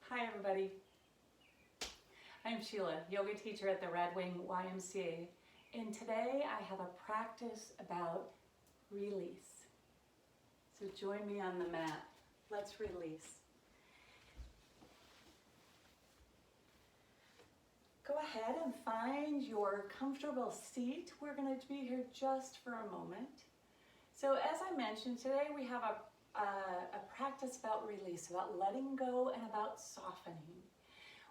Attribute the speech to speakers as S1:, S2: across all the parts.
S1: Hi everybody, I'm Sheila, yoga teacher at the Red Wing YMCA, and today I have a practice about release. So join me on the mat. Let's release. Go ahead and find your comfortable seat. We're going to be here just for a moment. So as I mentioned, today we have a practice about release, about letting go and about softening.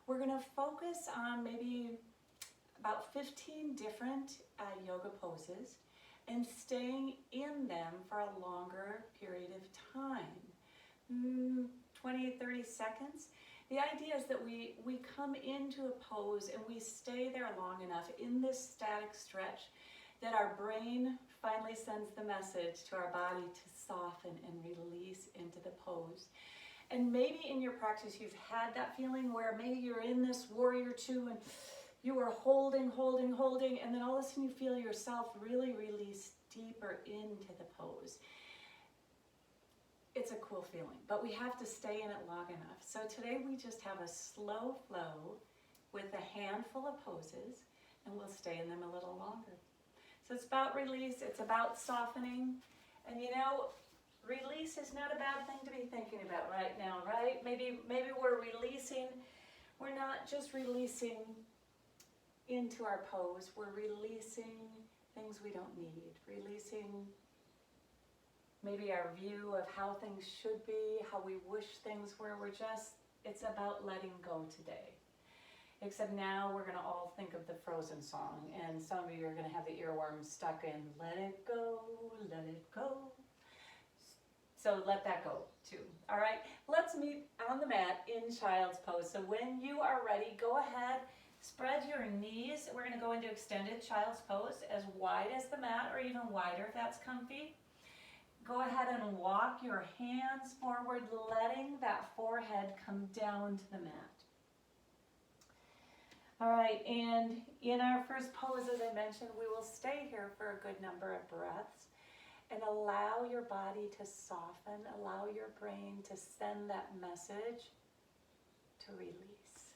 S1: We're going to focus on maybe about 15 different yoga poses and staying in them for a longer period of time, 20, 30 seconds. The idea is that we come into a pose and we stay there long enough in this static stretch that our brain finally sends the message to our body to soften and release into the pose. And maybe in your practice you've had that feeling where maybe you're in this warrior two and you are holding, and then all of a sudden you feel yourself really release deeper into the pose. It's a cool feeling, but we have to stay in it long enough. So today we just have a slow flow with a handful of poses, and we'll stay in them a little longer. So it's about release, it's about softening, and you know, release is not a bad thing to be thinking about right now, right? Maybe we're releasing, we're not just releasing into our pose, we're releasing things we don't need, releasing maybe our view of how things should be, how we wish things were. It's about letting go today. Except now we're going to all think of the Frozen song, and some of you are going to have the earworms stuck in, let it go, let it go. So let that go too. All right, let's meet on the mat in child's pose. So when you are ready, go ahead, spread your knees. We're going to go into extended child's pose as wide as the mat or even wider if that's comfy. Go ahead and walk your hands forward, letting that forehead come down to the mat. All right, and in our first pose, as I mentioned, we will stay here for a good number of breaths and allow your body to soften, allow your brain to send that message to release.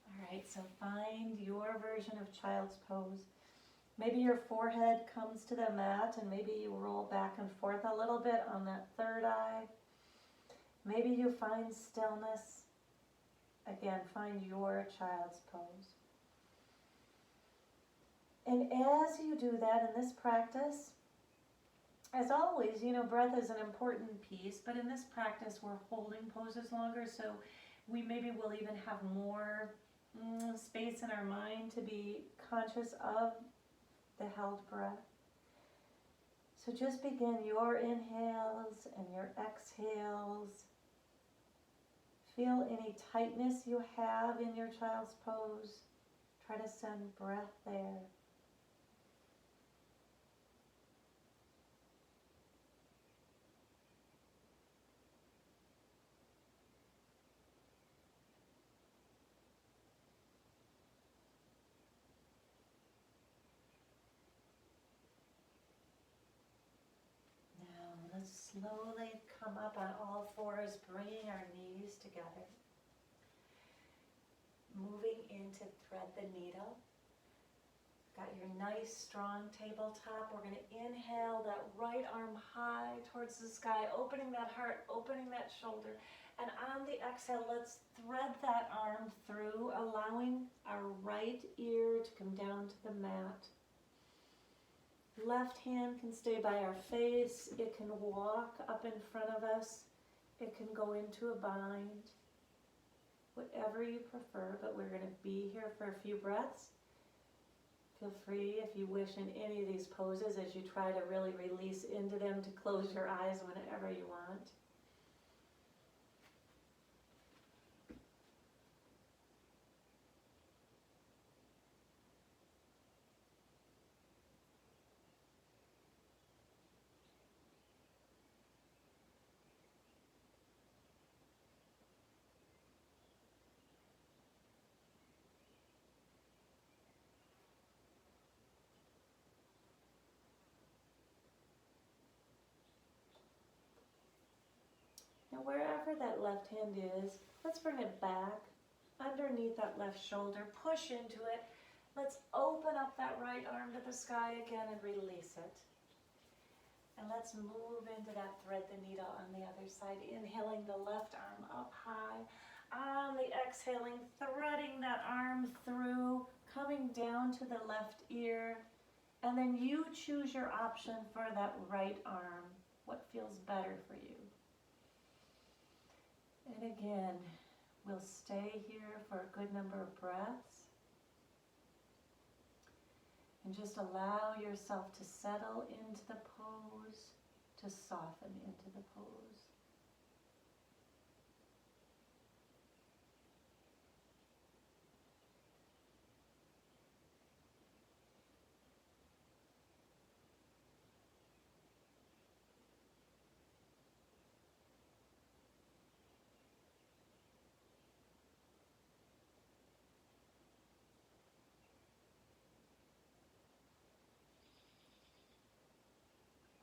S1: All right, so find your version of child's pose. Maybe your forehead comes to the mat and maybe you roll back and forth a little bit on that third eye. Maybe you find stillness. Again, find your child's pose. And as you do that in this practice, as always, you know, breath is an important piece, but in this practice we're holding poses longer, so we maybe will even have more space in our mind to be conscious of the held breath. So just begin your inhales and your exhales. Feel any tightness you have in your child's pose. Try to send breath there. Let's slowly come up on all fours, bringing our knees together. Moving into thread the needle. Got your nice strong tabletop. We're going to inhale that right arm high towards the sky, opening that heart, opening that shoulder. And on the exhale, let's thread that arm through, allowing our right ear to come down to the mat. Left hand can stay by our face. It can walk up in front of us. It can go into a bind. Whatever you prefer, but we're going to be here for a few breaths. Feel free, if you wish, in any of these poses as you try to really release into them, to close your eyes whenever you want. Now wherever that left hand is, let's bring it back underneath that left shoulder. Push into it. Let's open up that right arm to the sky again and release it. And let's move into that thread the needle on the other side. Inhaling the left arm up high. On the exhaling, threading that arm through, coming down to the left ear. And then you choose your option for that right arm. What feels better for you? And again, we'll stay here for a good number of breaths. And just allow yourself to settle into the pose, to soften into the pose.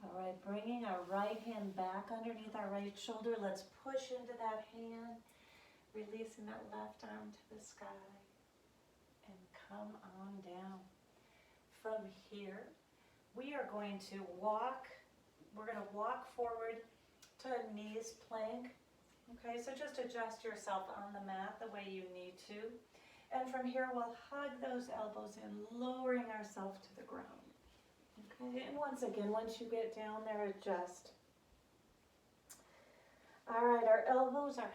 S1: All right, bringing our right hand back underneath our right shoulder. Let's push into that hand, releasing that left arm to the sky, and come on down. From here, we are going to walk. We're going to walk forward to a knees plank. Okay, so just adjust yourself on the mat the way you need to. And from here, we'll hug those elbows in, lowering ourselves to the ground. Okay, and once again, once you get down there, adjust. All right, our elbows are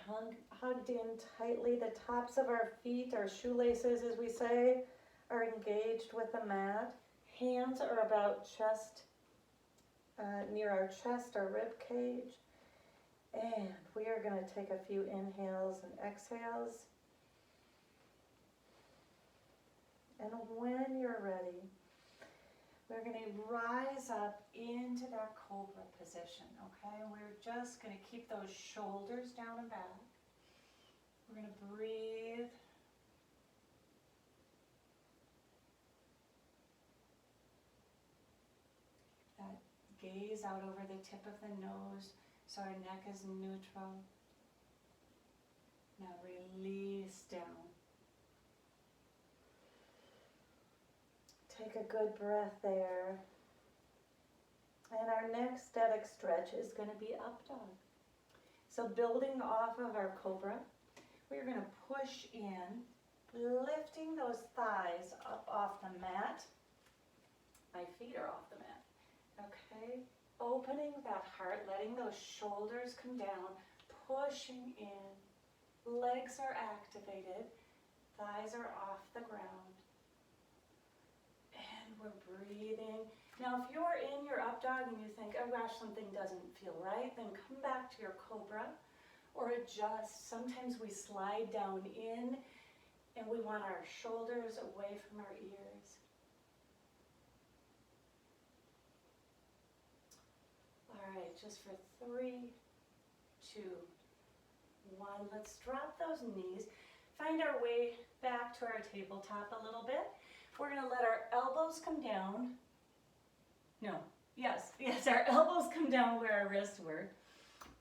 S1: hugged in tightly. The tops of our feet, our shoelaces, as we say, are engaged with the mat. Hands are about chest, near our chest, our rib cage. And we are going to take a few inhales and exhales. And when you're ready, we're going to rise up into that cobra position, okay? And we're just going to keep those shoulders down and back. We're going to breathe. That gaze out over the tip of the nose so our neck is neutral. Now release down. Take a good breath there. And our next static stretch is going to be up dog. So building off of our cobra, we're going to push in, lifting those thighs up off the mat. My feet are off the mat. Okay. Opening that heart, letting those shoulders come down, pushing in. Legs are activated. Thighs are off the ground. We're breathing. Now, if you're in your up dog and you think, oh gosh, something doesn't feel right, then come back to your cobra or adjust. Sometimes we slide down in and we want our shoulders away from our ears. All right, just for 3, 2, 1. Let's drop those knees. Find our way back to our tabletop a little bit. We're going to let our elbows come down. Yes, our elbows come down where our wrists were.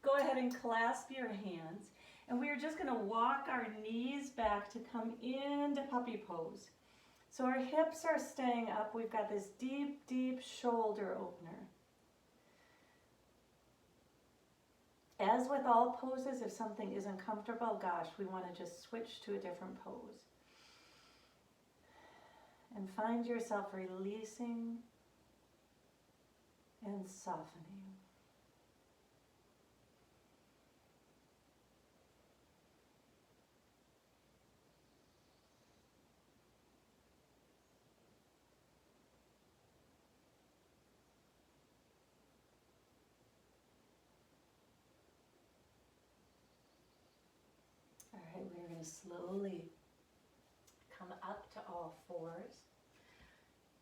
S1: Go ahead and clasp your hands. And we're just going to walk our knees back to come into puppy pose. So our hips are staying up. We've got this deep, deep shoulder opener. As with all poses, if something isn't comfortable, gosh, we want to just switch to a different pose. And find yourself releasing and softening. All right, we're going to slowly come up to all fours.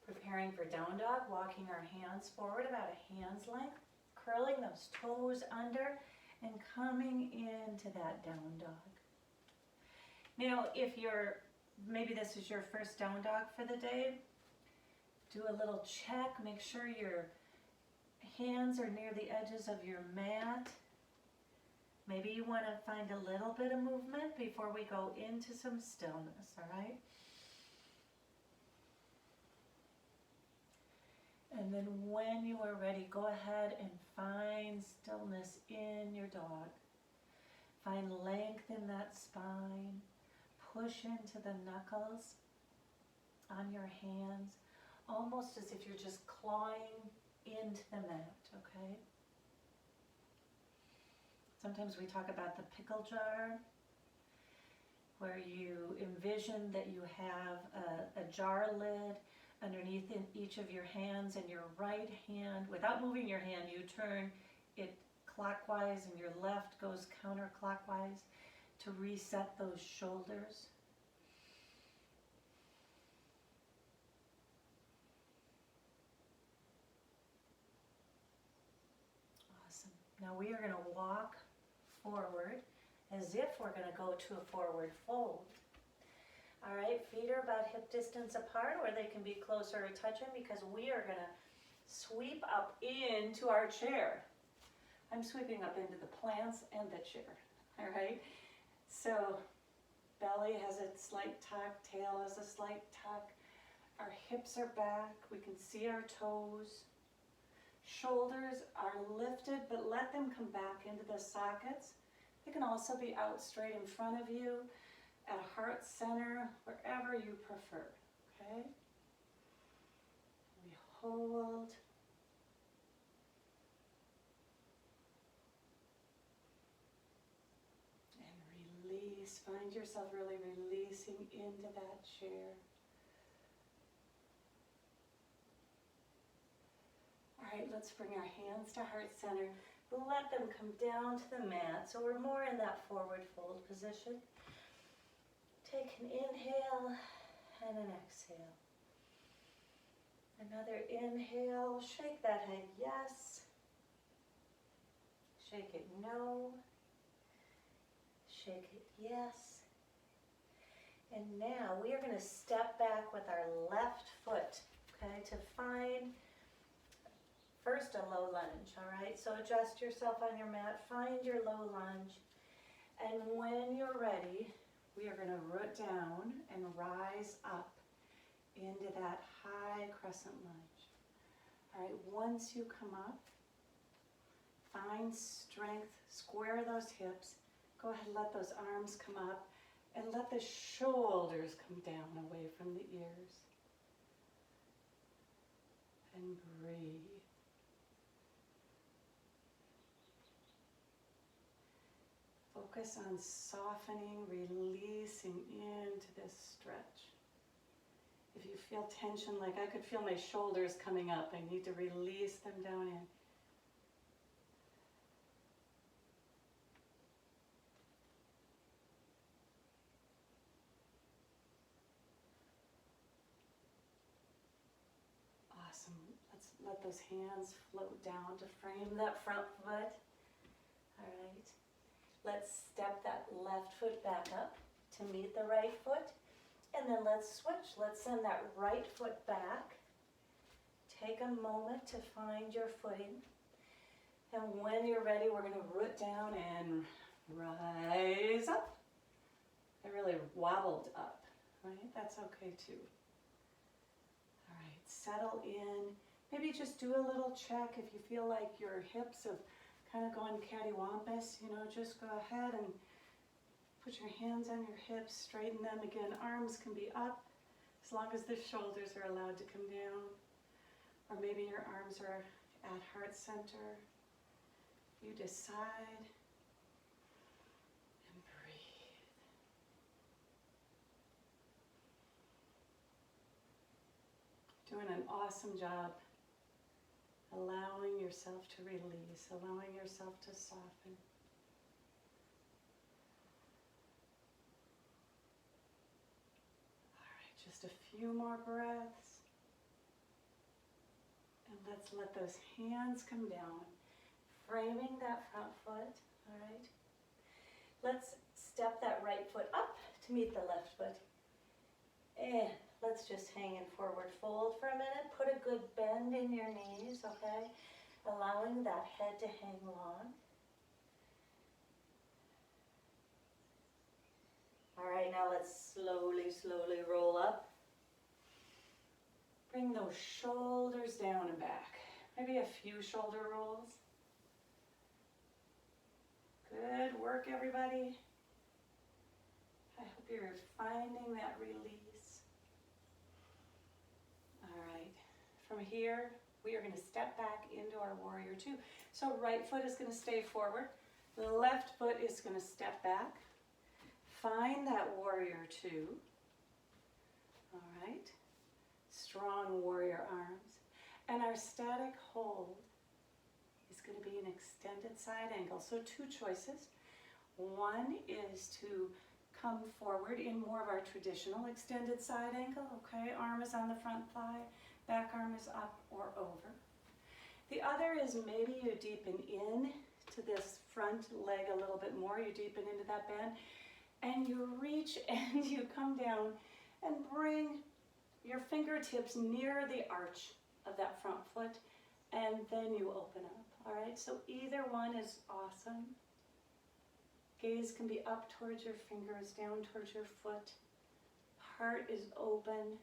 S1: Preparing for down dog, walking our hands forward about a hand's length, curling those toes under, and coming into that down dog. Now, if maybe this is your first down dog for the day, do a little check, make sure your hands are near the edges of your mat. Maybe you want to find a little bit of movement before we go into some stillness, all right? And then when you are ready, go ahead and find stillness in your dog. Find length in that spine. Push into the knuckles on your hands, almost as if you're just clawing into the mat, okay? Sometimes we talk about the pickle jar, where you envision that you have a jar lid underneath in each of your hands, and your right hand, without moving your hand, you turn it clockwise and your left goes counterclockwise to reset those shoulders. Awesome. Now we are going to walk forward as if we're going to go to a forward fold. All right, feet are about hip distance apart, or they can be closer or touching, because we are going to sweep up into our chair. I'm sweeping up into the plants and the chair, all right? So belly has a slight tuck, tail has a slight tuck. Our hips are back, we can see our toes. Shoulders are lifted, but let them come back into the sockets. They can also be out straight in front of you, at heart center, wherever you prefer, okay? We hold. And release. Find yourself really releasing into that chair. All right, let's bring our hands to heart center. Let them come down to the mat, so we're more in that forward fold position. Take an inhale and an exhale. Another inhale, shake that head yes. Shake it no. Shake it yes. And now we are going to step back with our left foot, okay, to find first a low lunge, all right? So adjust yourself on your mat, find your low lunge, and when you're ready, we are going to root down and rise up into that high crescent lunge. All right, once you come up, find strength, square those hips, go ahead and let those arms come up, and let the shoulders come down away from the ears. And breathe. Focus on softening, releasing into this stretch. If you feel tension, like I could feel my shoulders coming up, I need to release them down in. Awesome. Let's let those hands float down to frame that front foot. All right. Let's step that left foot back up to meet the right foot. And then let's switch. Let's send that right foot back. Take a moment to find your footing. And when you're ready, we're going to root down and rise up. I really wobbled up, right? That's okay too. All right, settle in. Maybe just do a little check if you feel like your hips have kind of gone cattywampus, just go ahead and put your hands on your hips, straighten them again. Arms can be up as long as the shoulders are allowed to come down. Or maybe your arms are at heart center. You decide. And breathe. Doing an awesome job. Allowing yourself to release, allowing yourself to soften. All right, just a few more breaths. And let's let those hands come down, framing that front foot, all right? Let's step that right foot up to meet the left foot. And let's just hang in forward fold for a minute. Put a good bend in your knees, okay? Allowing that head to hang long.
S2: Okay, now let's slowly, slowly roll up.
S1: Bring those shoulders down and back. Maybe a few shoulder rolls. Good work, everybody. I hope you're finding that release. All right, from here, we are going to step back into our warrior two. So right foot is going to stay forward. The left foot is going to step back. Find that warrior two. All right. Strong warrior arms. And our static hold is going to be an extended side angle. So two choices. One is to come forward in more of our traditional extended side angle. Okay, arm is on the front thigh, back arm is up or over. The other is maybe you deepen in to this front leg a little bit more. You deepen into that bend and you reach and you come down and bring your fingertips near the arch of that front foot, and then you open up. All right, so either one is awesome. Gaze can be up towards your fingers, down towards your foot. Heart is open.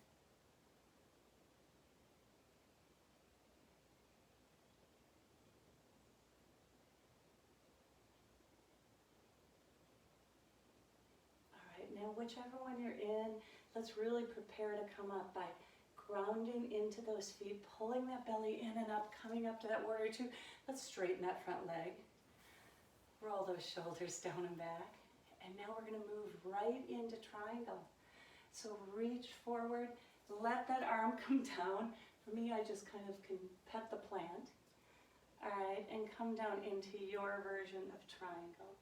S1: Now, whichever one you're in, let's really prepare to come up by grounding into those feet, pulling that belly in and up, coming up to that warrior two. Let's straighten that front leg. Roll those shoulders down and back. And now we're going to move right into triangle. So reach forward, let that arm come down. For me, I just kind of can pet the plant. All right, and come down into your version of triangle.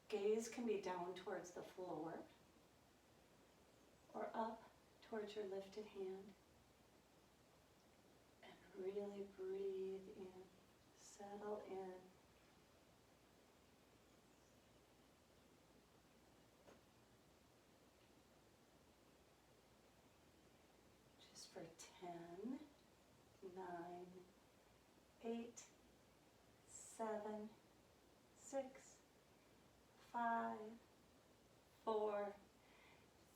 S1: Gaze can be down towards the floor or up towards your lifted hand. And really breathe in, settle in. Just for 10, 9, 8, 7, 6, 5, 4,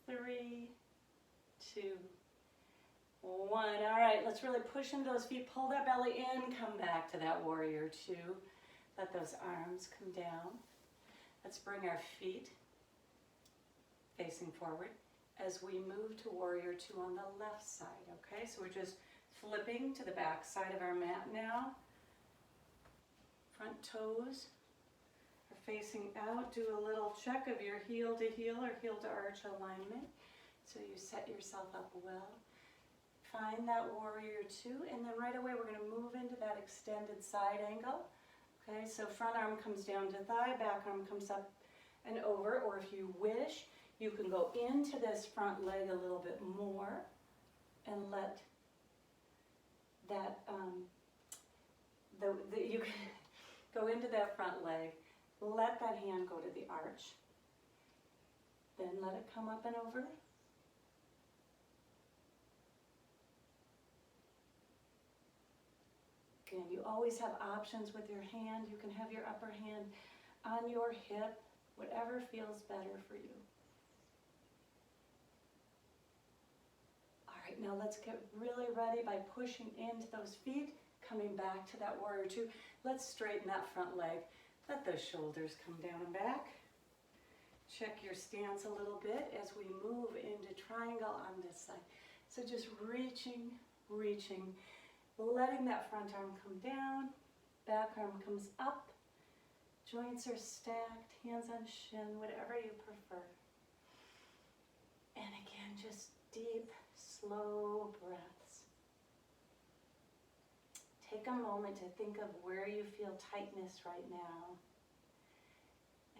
S1: 3, 2, 1. All right, let's really push into those feet. Pull that belly in. Come back to that warrior two. Let those arms come down. Let's bring our feet facing forward as we move to warrior two on the left side. Okay, so we're just flipping to the back side of our mat now. Front toes facing out. Do a little check of your heel to heel or heel to arch alignment so you set yourself up well. Find that warrior two, and then right away we're going to move into that extended side angle. Okay, so front arm comes down to thigh, back arm comes up and over, or if you wish, you can go into this front leg a little bit more and let that, you can go into that front leg. Let that hand go to the arch. Then let it come up and over. Again, you always have options with your hand. You can have your upper hand on your hip, whatever feels better for you. All right, now let's get really ready by pushing into those feet, coming back to that warrior two. Let's straighten that front leg. Let those shoulders come down and back. Check your stance a little bit as we move into triangle on this side. So just reaching, reaching, letting that front arm come down, back arm comes up, joints are stacked, hands on shin, whatever you prefer. And again, just deep, slow breaths. Take a moment to think of where you feel tightness right now.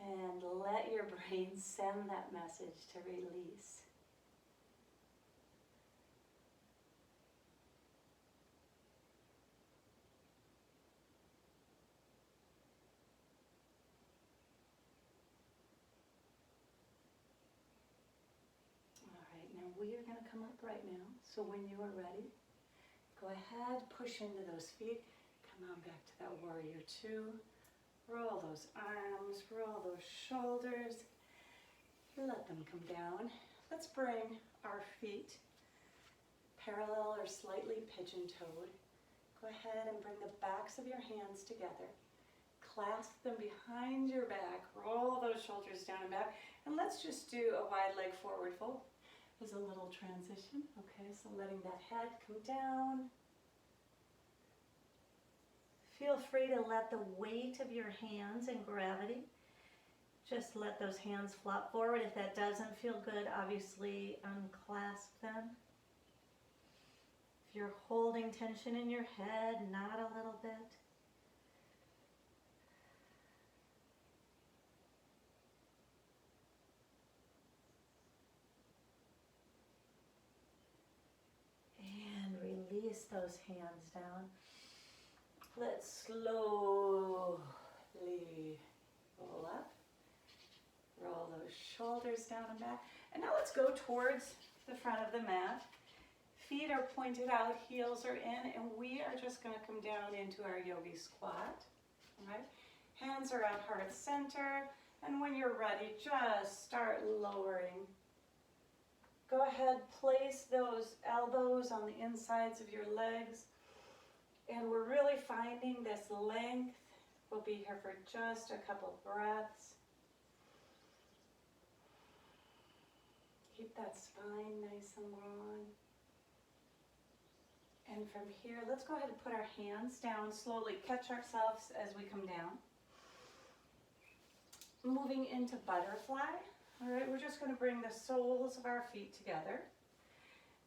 S1: And let your brain send that message to release. All right, now we are going to come up right now. So when you are ready, go ahead, push into those feet. Come on back to that warrior two. Roll those arms, roll those shoulders. Let let them come down. Let's bring our feet parallel or slightly pigeon-toed. Go ahead and bring the backs of your hands together. Clasp them behind your back. Roll those shoulders down and back. And let's just do a wide leg forward fold. There's a little transition. Okay, so letting that head come down.
S2: Feel free to let the weight of your hands and gravity, just let those hands flop forward. If that doesn't feel good, obviously unclasp them. If you're holding tension in your head, nod a little bit. And release those hands down. Let's slowly roll up. Roll those shoulders down and back. And now let's go towards the front of the mat. Feet are pointed out, heels are in, and we are just going to come down into our yogi squat. All right? Hands are at heart center, and when you're ready, just start lowering. Go ahead, place those elbows on the insides of your legs. And we're really finding this length. We'll be here for just a couple breaths. Keep that spine nice and long. And from here, let's go ahead and put our hands down slowly. Catch ourselves as we come down. Moving into butterfly. All right, we're just going to bring the soles of our feet together.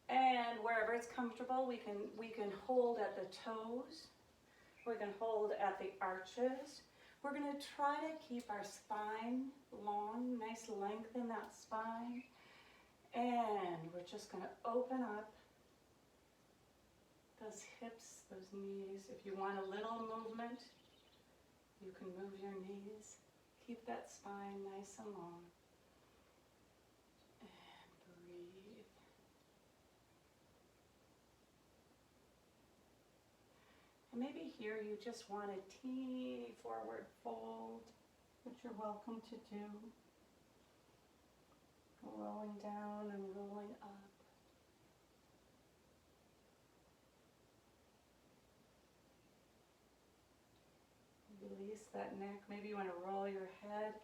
S2: And wherever it's comfortable, we can hold at the toes. We can hold at the arches. We're going to try to keep our spine long, nice length in that spine. And we're just going to open up those hips, those knees. If you want a little movement, you can move your knees. Keep that spine nice and long. And maybe here you just want a teeny forward fold, which you're welcome to do. Rolling down and rolling up. Release that neck. Maybe you want to roll your head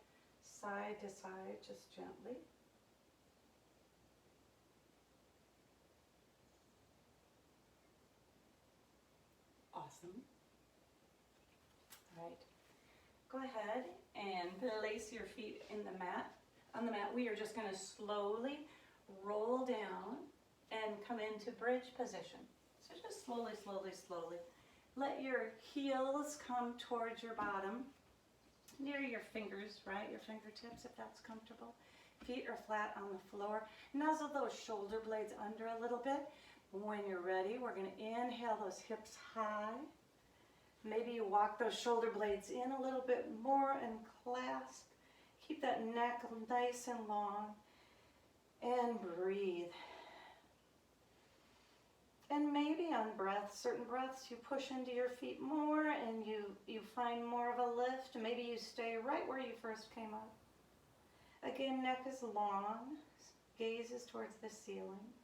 S2: side to side, just gently. Awesome. All right. Go ahead and place your feet in the mat. On the mat, we are just going to slowly roll down and come into bridge position. So just slowly, slowly, slowly. Let your heels come towards your bottom, near your fingers, right? Your fingertips, if that's comfortable. Feet are flat on the floor. Nuzzle those shoulder blades under a little bit. When you're ready, we're going to inhale those hips high. Maybe you walk those shoulder blades in a little bit more and clasp. Keep that neck nice and long. And breathe. And maybe on breaths, certain breaths, you push into your feet more and you find more of a lift. Maybe you stay right where you first came up. Again, neck is long. Gaze is towards the ceiling.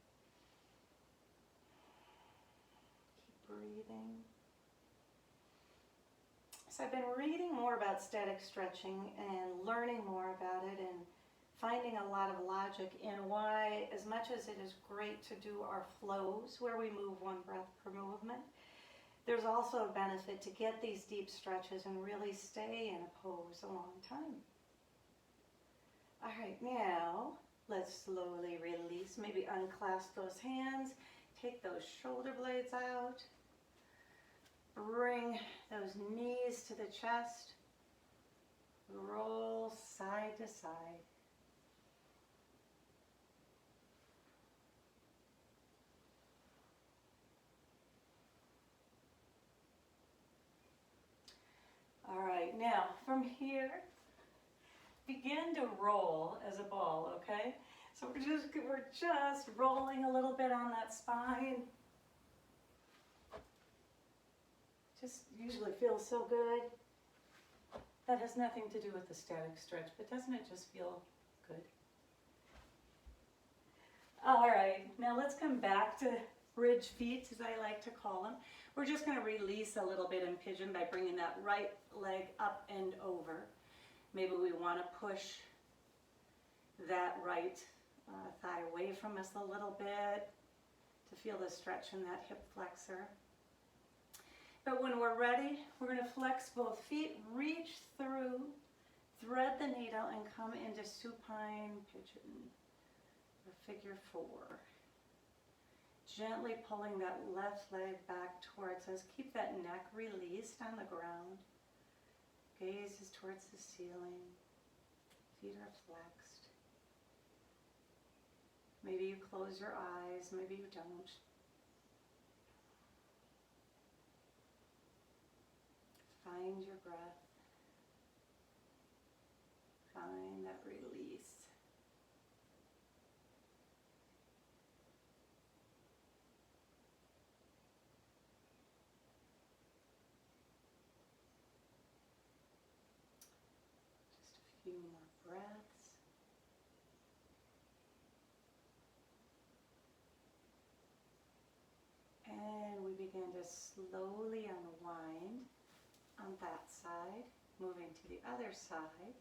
S2: Breathing. So I've been reading more about static stretching and learning more about it and finding a lot of logic in why, as much as it is great to do our flows where we move one breath per movement, there's also a benefit to get these deep stretches and really stay in a pose a long time. All right, now let's slowly release. Maybe unclasp those hands. Take those shoulder blades out. Bring those knees to the chest. Roll side to side. All right, now from here, begin to roll as a ball, okay? So we're just rolling a little bit on that spine. Just usually feels so good. That has nothing to do with the static stretch, but doesn't it just feel good? All right, now let's come back to bridge feet, as I like to call them. We're just going to release a little bit in pigeon by bringing that right leg up and over. Maybe we want to push that right thigh away from us a little bit to feel the stretch in that hip flexor. But when we're ready, we're going to flex both feet, reach through, thread the needle, and come into supine pigeon or figure four. Gently pulling that left leg back towards us. Keep that neck released on the ground. Gaze is towards the ceiling. Feet are flexed. Maybe you close your eyes, maybe you don't. Find your breath. Find that release. Just a few more breaths. And we begin to slowly unwind on that side, moving to the other side.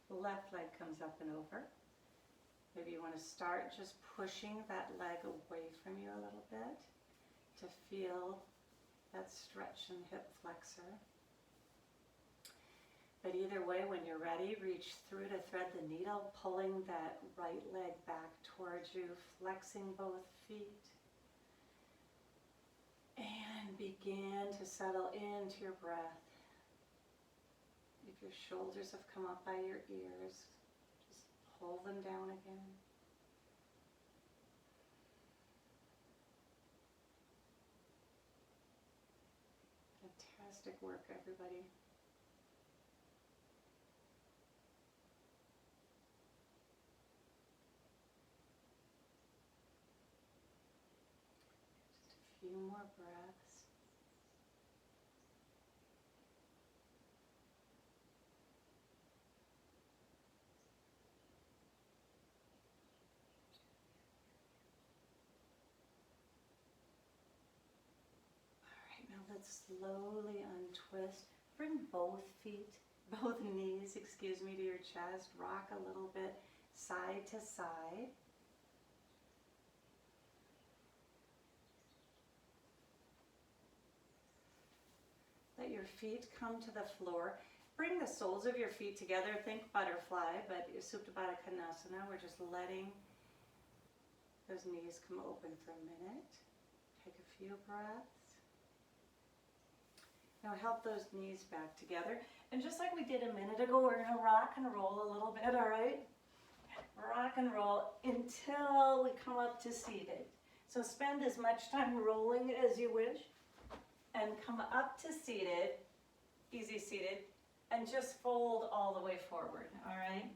S2: Left leg comes up and over. Maybe you want to start just pushing that leg away from you a little bit to feel that stretch in hip flexor. But either way, when you're ready, reach through to thread the needle, pulling that right leg back towards you, flexing both feet. And begin to settle into your breath. If your shoulders have come up by your ears, just pull them down again. Fantastic work, everybody. Just a few more breaths. Now let's slowly untwist. Bring both knees, to your chest. Rock a little bit side to side. Let your feet come to the floor. Bring the soles of your feet together. Think butterfly, but Supta Baddha Konasana. We're just letting those knees come open for a minute. Take a few breaths. Now help those knees back together. And just like we did a minute ago, we're going to rock and roll a little bit, all right? Rock and roll until we come up to seated. So spend as much time rolling as you wish. And come up to seated, easy seated, and just fold all the way forward, all right?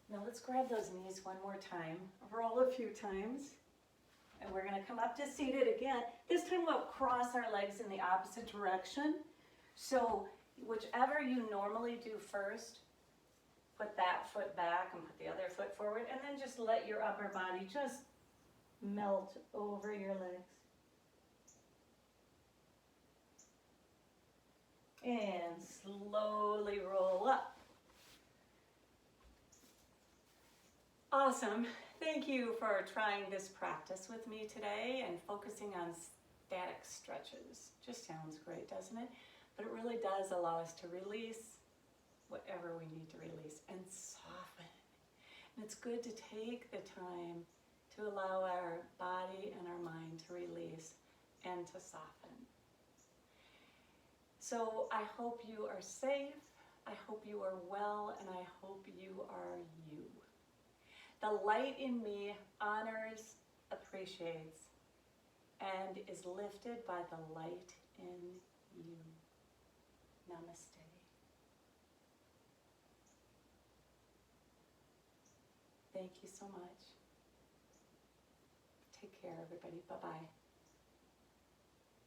S2: Now let's grab those knees one more time, roll a few times, and we're going to come up to seated again. This time we'll cross our legs in the opposite direction. So whichever you normally do first, put that foot back and put the other foot forward, and then just let your upper body just melt over your legs. And slowly roll up. Awesome. Thank you for trying this practice with me today and focusing on static stretches. Just sounds great, doesn't it? But it really does allow us to release whatever we need to release and soften. And it's good to take the time to allow our body and our mind to release and to soften. So I hope you are safe, I hope you are well, and I hope you are you. The light in me honors, appreciates, and is lifted by the light in you. Namaste. Thank you so much. Take care, everybody. Bye-bye.